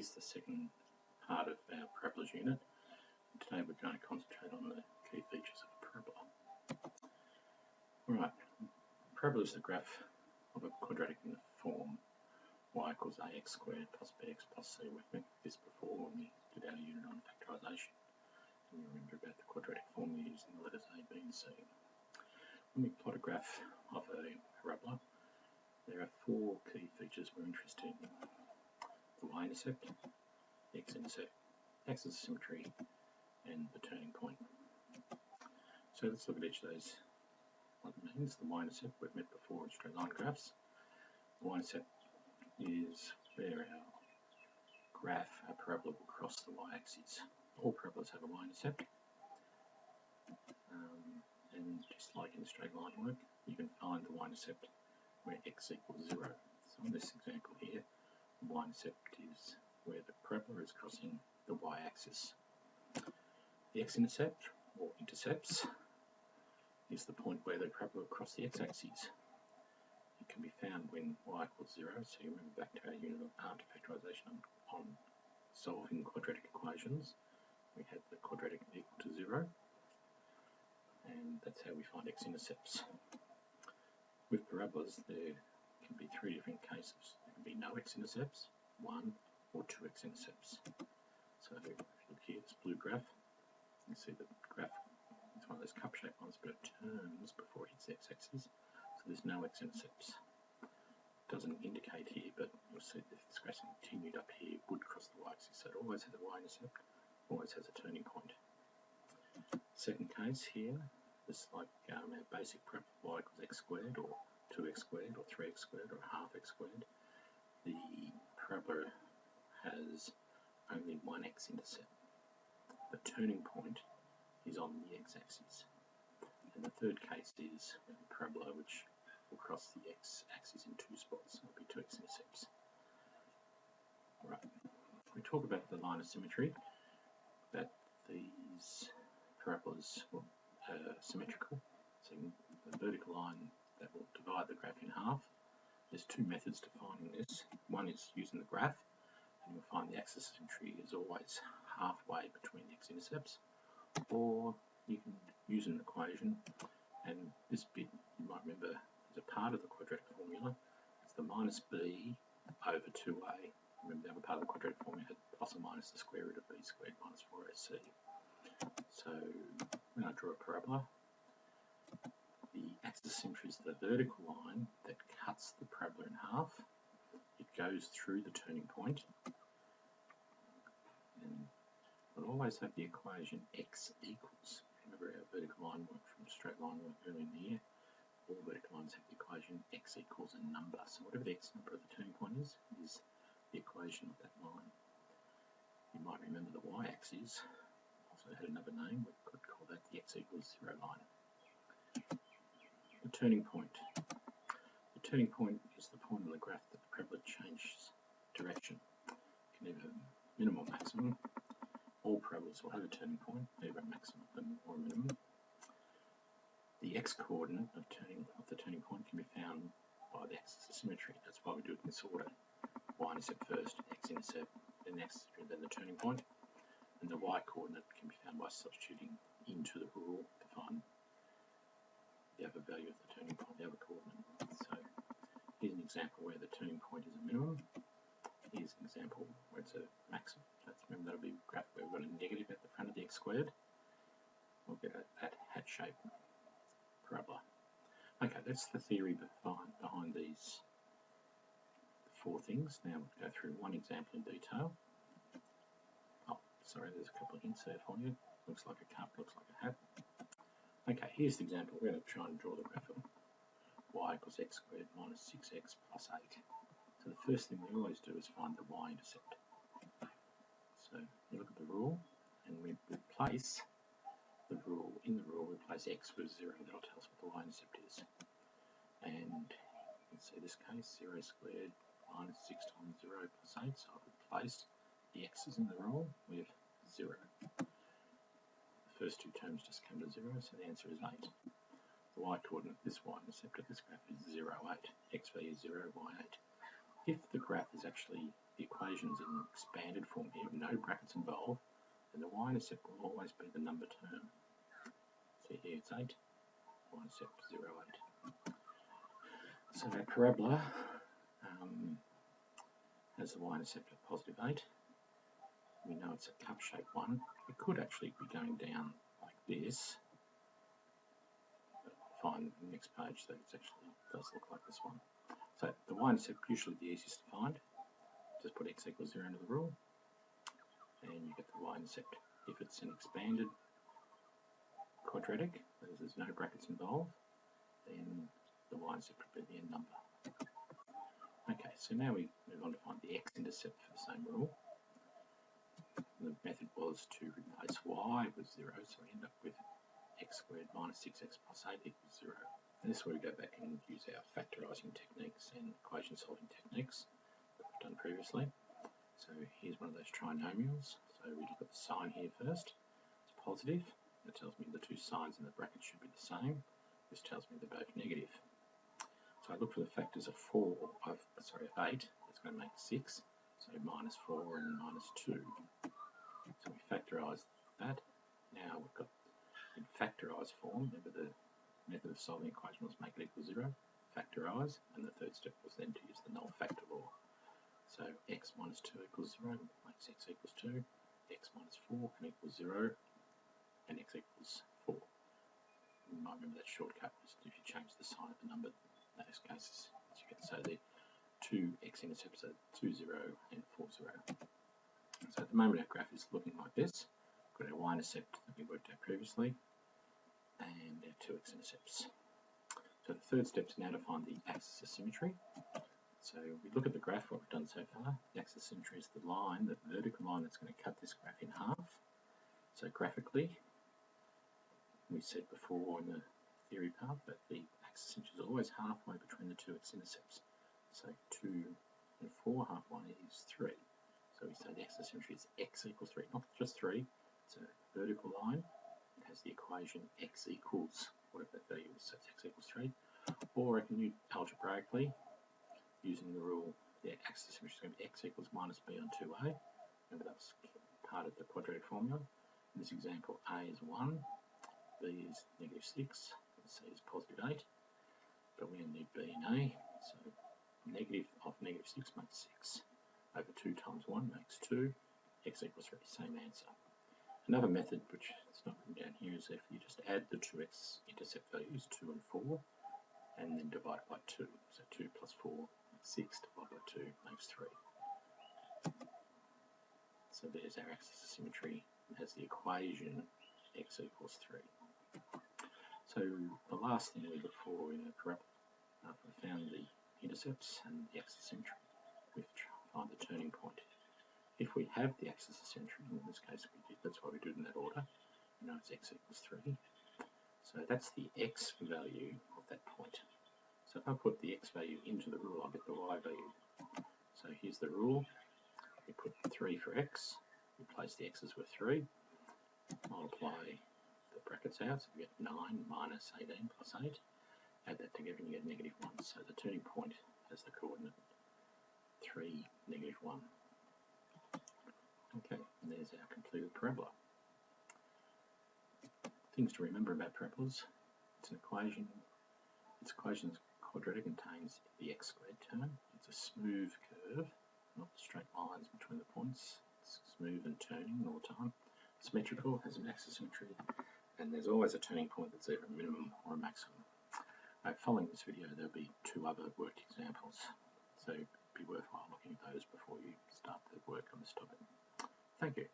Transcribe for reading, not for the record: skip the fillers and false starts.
Here's the second part of our parabolas unit. Today we're going to concentrate on the key features of a parabola. Alright, parabola is the graph of a quadratic in the form y equals ax squared plus bx plus c. We've met this before when we did our unit on factorisation. And you remember about the quadratic form using the letters a, b and c. When we plot a graph of a parabola, there are four key features we're interested in: the y-intercept, the x-intercept, axis of symmetry, and the turning point. So let's look at each of those, what it means. The y-intercept we've met before in straight line graphs. The y-intercept is where our graph, our parabola, will cross the y-axis. All parabolas have a y-intercept, and just like in straight line work, you can find the y-intercept where x equals 0. So in this example here, the y-intercept is where the parabola is crossing the y-axis. The x-intercept, or intercepts, is the point where the parabola will cross the x-axis. It can be found when y equals 0, so you remember back to our unit after factorisation on solving quadratic equations. We had the quadratic equal to 0, and that's how we find x-intercepts. With parabolas, there can be three different cases. There can be no x-intercepts, 1 or 2 x-intercepts. So if you look here, this blue graph, you can see the graph, it's one of those cup-shaped ones, but it turns before it hits the x-axis, so there's no x-intercepts. It doesn't indicate here, but you'll see that if this graph continued up here, it would cross the y-axis, so it always has a y-intercept, always has a turning point. Second case here, this like our basic parabola y equals x squared, or 2x squared, or 3x squared, or half x squared. The parabola has only one x-intercept. The turning point is on the x-axis. And the third case is a parabola which will cross the x-axis in two spots. It'll be two x-intercepts. Alright, we talk about the line of symmetry, that these parabolas are symmetrical. So the vertical line that will divide the graph in half. There's two methods to finding this. One is using the graph, and you'll find the axis of symmetry is always halfway between the x-intercepts, or you can use an equation, and this bit you might remember is a part of the quadratic formula. It's the minus b over 2a. Remember the other part of the quadratic formula had plus or minus the square root of b squared minus 4ac. So when I draw a parabola, the axis of symmetry is the vertical line that cuts the parabola in half. It goes through the turning point, and we'll always have the equation x equals. Remember our vertical line work from straight line work earlier in the year. All vertical lines have the equation x equals a number. So whatever the x number of the turning point is the equation of that line. You might remember the y-axis also had another name. We could call that the x equals 0 line. The turning point. The turning point is the point on the graph that the parabola changes direction. It can either minimum or maximum. All parabolas will have a turning point, either a maximum or a minimum. The x-coordinate of the turning point can be found by the axis of symmetry. That's why we do it in this order. Y-intercept first, x-intercept, then then the turning point. And the y-coordinate can be found by substituting into the rule to find the other value of the turning point, the other coordinate. So here's an example where the turning point is a minimum. Here's an example where it's a maximum. Remember that'll be a graph where we've got a negative at the front of the x squared. We'll get that hat shape parabola. Okay, that's the theory behind these four things. Now we'll go through one example in detail. Oh, sorry, there's a couple of hints there for you. Looks like a cup, looks like a hat. Okay, here's the example. We're going to try and draw the graph of y equals x squared minus 6x plus 8. So the first thing we always do is find the y-intercept. So we look at the rule, and we replace the rule. In the rule, we replace x with 0. That'll tell us what the y-intercept is. And you can see this case, 0 squared minus 6 times 0 plus 8. So I've replaced the x's in the rule with 0. The first two terms just come to 0, so the answer is 8. The y-coordinate, this y-intercept of this graph is 0, 8. X value is 0, y 8. If the graph is actually the equation's in expanded form here, no brackets involved, then the y-intercept will always be the number term. So here it's 8, y-intercept 0, 8. So that parabola has the y-intercept of positive 8. We know it's a cup-shaped one. It could actually be going down like this. Find the next page that it actually does look like this one. So the y-intercept usually the easiest to find. Just put x equals 0 into the rule, and you get the y-intercept. If it's an expanded quadratic, that is, there's no brackets involved, then the y-intercept would be the end number. Okay, so now we move on to find the x-intercept for the same rule. The method was to replace y with 0, so we end up with x squared minus 6x plus 8 equals 0. And this is where we go back and use our factorising techniques and equation solving techniques that we've done previously. So here's one of those trinomials. So we look at the sign here first. It's positive. That tells me the two signs in the bracket should be the same. This tells me they're both negative. So I look for the factors of 8. That's going to make 6. So minus 4 and minus 2. So we factorise that. Now we've got in factorised form. Remember the method of solving the equation was make it equal 0, factorise, and the third step was then to use the null factor law. So x minus 2 equals 0 makes x equals 2. X minus 4 can equal 0, and x equals 4. You might remember that shortcut was if you change the sign of the number. In those cases, as you can say, the two x-intercepts are 2, 0 and 4, 0. So at the moment our graph is looking like this. We've got our y-intercept that we worked out previously and our two x-intercepts. So the third step is now to find the axis of symmetry. So we look at the graph, what we've done so far. The axis of symmetry is the line, the vertical line that's going to cut this graph in half. So graphically, we said before in the theory part that the axis of symmetry is always halfway between the two x-intercepts. So 2 and 4, half one is 3. So we say the axis of symmetry is x equals 3, not just 3. It's a vertical line. It has the equation x equals whatever that value is, so it's x equals 3. Or I can use algebraically, using the rule, the axis of symmetry is going to be x equals minus b on 2a. Remember that's part of the quadratic formula. In this example, a is 1. B is negative 6, and C is positive 8, but we only need B and A, so negative of negative 6 makes 6, over 2 times 1 makes 2, x equals 3, same answer. Another method, which is not written down here, is if you just add the two x-intercept values, 2 and 4, and then divide by 2, so 2 plus 4 makes 6, divided by 2 makes 3. So there's our axis of symmetry, it has the equation x equals 3. So the last thing we look for in a parabola, after we found the intercepts and the axis of symmetry, we try to find the turning point. If we have the axis of symmetry, in this case we did, that's why we do it in that order, we know it's x equals 3. So that's the x value of that point. So if I put the x value into the rule, I'll get the y value. So here's the rule, we put 3 for x, replace the x's with 3, multiply the brackets out, so we get 9 minus 18 plus 8, add that together and you get negative 1. So the turning point has the coordinate 3, negative 1. Okay, and there's our completed parabola. Things to remember about parabolas. It's an equation. Its equation is quadratic, contains the x squared term. It's a smooth curve, not straight lines between the points. It's smooth and turning all the time. Symmetrical, has an axis of symmetry, and there's always a turning point that's either a minimum or a maximum. Following this video, there'll be 2 other worked examples, so it'd be worthwhile looking at those before you start the work on this topic. Thank you.